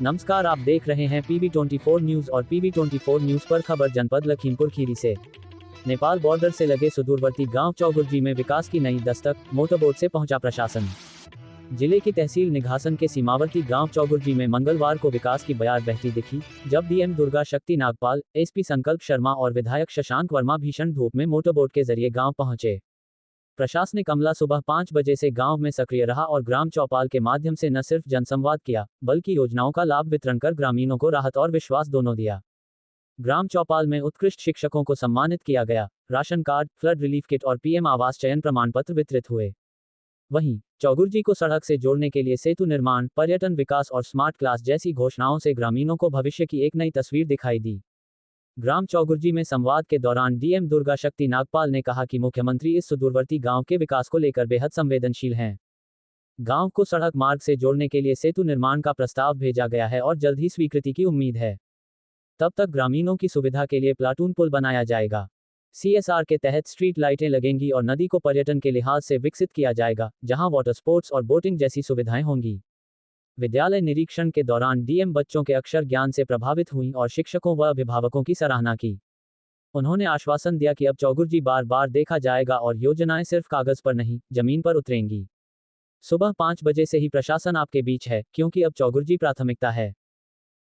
नमस्कार, आप देख रहे हैं PB24 न्यूज और PB24 न्यूज पर खबर जनपद लखीमपुर खीरी से। नेपाल बॉर्डर से लगे सुदूरवर्ती गांव चौगुर्जी में विकास की नई दस्तक, मोटरबोट से पहुंचा प्रशासन। जिले की तहसील निघासन के सीमावर्ती गांव चौगुर्जी में मंगलवार को विकास की बयार बहती दिखी, जब DM दुर्गा शक्ति नागपाल, SP संकल्प शर्मा और विधायक शशांक वर्मा भीषण धूप में मोटरबोट के जरिए गांव पहुंचे। प्रशासनिक अमला सुबह 5 बजे से गांव में सक्रिय रहा और ग्राम चौपाल के माध्यम से न सिर्फ जनसंवाद किया, बल्कि योजनाओं का लाभ वितरण कर ग्रामीणों को राहत और विश्वास दोनों दिया। ग्राम चौपाल में उत्कृष्ट शिक्षकों को सम्मानित किया गया, ration card, flood relief kit और PM आवास चयन प्रमाण पत्र वितरित हुए। वहीं चौगुर्जी को सड़क से जोड़ने के लिए सेतु निर्माण, पर्यटन विकास और स्मार्ट क्लास जैसी घोषणाओं से ग्रामीणों को भविष्य की एक नई तस्वीर दिखाई दी। ग्राम चौगुर्जी में संवाद के दौरान DM दुर्गा शक्ति नागपाल ने कहा कि मुख्यमंत्री इस सुदूरवर्ती गांव के विकास को लेकर बेहद संवेदनशील हैं। गांव को सड़क मार्ग से जोड़ने के लिए सेतु निर्माण का प्रस्ताव भेजा गया है और जल्द ही स्वीकृति की उम्मीद है। तब तक ग्रामीणों की सुविधा के लिए प्लाटून पुल बनाया जाएगा। CSR के तहत स्ट्रीट लाइटें लगेंगी और नदी को पर्यटन के लिहाज से विकसित किया जाएगा, जहां वाटर स्पोर्ट्स और बोटिंग जैसी सुविधाएं होंगी। विद्यालय निरीक्षण के दौरान DM बच्चों के अक्षर ज्ञान से प्रभावित हुई और शिक्षकों व अभिभावकों की सराहना की। उन्होंने आश्वासन दिया कि अब चौगुर्जी बार बार देखा जाएगा और योजनाएं सिर्फ कागज पर नहीं, जमीन पर उतरेंगी। सुबह 5 बजे से ही प्रशासन आपके बीच है, क्योंकि अब चौगुर्जी प्राथमिकता है।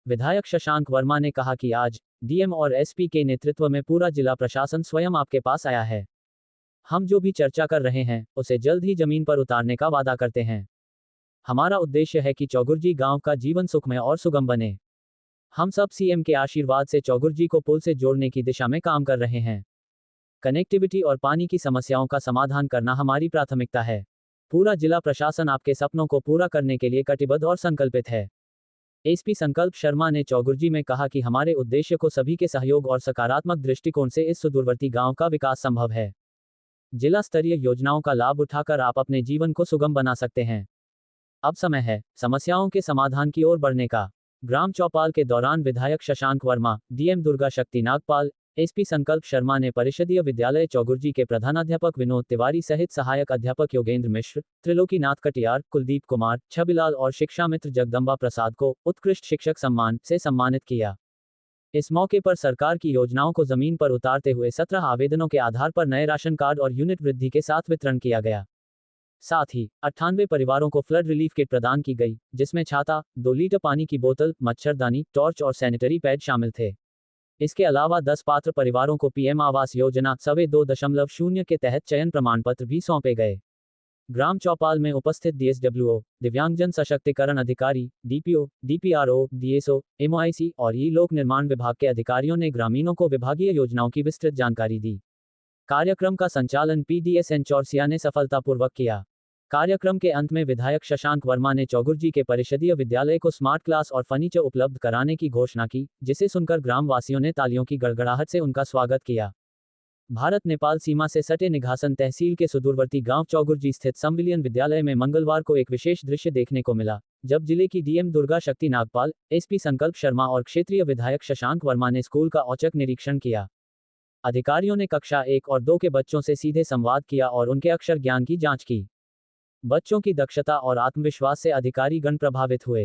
विधायक शशांक वर्मा ने कहा कि आज DM और SP के नेतृत्व में पूरा जिला प्रशासन स्वयं आपके पास आया है। हम जो भी चर्चा कर रहे हैं, उसे जल्द ही जमीन पर उतारने का वादा करते हैं। हमारा उद्देश्य है कि चौगुर्जी गांव का जीवन सुखमय और सुगम बने। हम सब CM के आशीर्वाद से चौगुर्जी को पुल से जोड़ने की दिशा में काम कर रहे हैं। कनेक्टिविटी और पानी की समस्याओं का समाधान करना हमारी प्राथमिकता है। पूरा जिला प्रशासन आपके सपनों को पूरा करने के लिए कटिबद्ध और संकल्पित है। SP संकल्प शर्मा ने चौगुर्जी में कहा कि हमारे उद्देश्य को सभी के सहयोग और सकारात्मक दृष्टिकोण से इस सुदूरवर्ती गांव का विकास संभव है। जिला स्तरीय योजनाओं का लाभ उठाकर आप अपने जीवन को सुगम बना सकते हैं। अब समय है समस्याओं के समाधान की ओर बढ़ने का। ग्राम चौपाल के दौरान विधायक शशांक वर्मा, DM दुर्गा शक्ति नागपाल, SP संकल्प शर्मा ने परिषदीय विद्यालय चौगुर्जी के प्रधानाध्यापक विनोद तिवारी सहित सहायक अध्यापक योगेंद्र मिश्र, त्रिलोकीनाथ कटियार, कुलदीप कुमार, छबिलाल और शिक्षा मित्र जगदम्बा प्रसाद को उत्कृष्ट शिक्षक सम्मान से सम्मानित किया। इस मौके पर सरकार की योजनाओं को जमीन पर उतारते हुए 17 आवेदनों के आधार पर नए राशन कार्ड और यूनिट वृद्धि के साथ वितरण किया गया। साथ ही 98 परिवारों को फ्लड रिलीफ किट प्रदान की गई, जिसमें छाता, 2 लीटर पानी की बोतल, मच्छरदानी, टॉर्च और सैनिटरी पैड शामिल थे। इसके अलावा 10 पात्र परिवारों को PM आवास योजना 2.0 के तहत चयन प्रमाण पत्र भी सौंपे गए। ग्राम चौपाल में उपस्थित DSWO, दिव्यांगजन सशक्तिकरण अधिकारी, DPO, DPRO, DSO, MOIC और लोक निर्माण विभाग के अधिकारियों ने ग्रामीणों को विभागीय योजनाओं की विस्तृत जानकारी दी। कार्यक्रम का संचालन PDSN चौरसिया ने सफलतापूर्वक किया। कार्यक्रम के अंत में विधायक शशांक वर्मा ने चौगुर्जी के परिषदीय विद्यालय को स्मार्ट क्लास और फर्नीचर उपलब्ध कराने की घोषणा की, जिसे सुनकर ग्राम वासियों ने तालियों की गड़गड़ाहट से उनका स्वागत किया। भारत नेपाल सीमा से सटे निघासन तहसील के सुदूरवर्ती गांव चौगुर्जी स्थित संविलियन विद्यालय में मंगलवार को एक विशेष दृश्य देखने को मिला, जब जिले की DM दुर्गा शक्ति नागपाल, SP संकल्प शर्मा और क्षेत्रीय विधायक शशांक वर्मा ने स्कूल का औचक निरीक्षण किया। अधिकारियों ने कक्षा 1 और 2 के बच्चों से सीधे संवाद किया और उनके अक्षर ज्ञान की जांच की। बच्चों की दक्षता और आत्मविश्वास से अधिकारी गण प्रभावित हुए।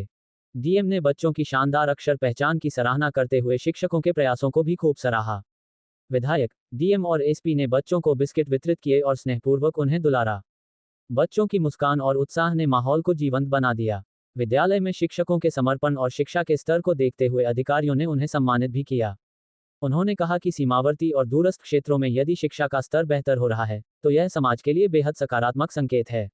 DM ने बच्चों की शानदार अक्षर पहचान की सराहना करते हुए शिक्षकों के प्रयासों को भी खूब सराहा। विधायक, DM और SP ने बच्चों को बिस्किट वितरित किए और स्नेहपूर्वक उन्हें दुलारा। बच्चों की मुस्कान और उत्साह ने माहौल को जीवंत बना दिया। विद्यालय में शिक्षकों के समर्पण और शिक्षा के स्तर को देखते हुए अधिकारियों ने उन्हें सम्मानित भी किया। उन्होंने कहा कि सीमावर्ती और दूरस्थ क्षेत्रों में यदि शिक्षा का स्तर बेहतर हो रहा है, तो यह समाज के लिए बेहद सकारात्मक संकेत है।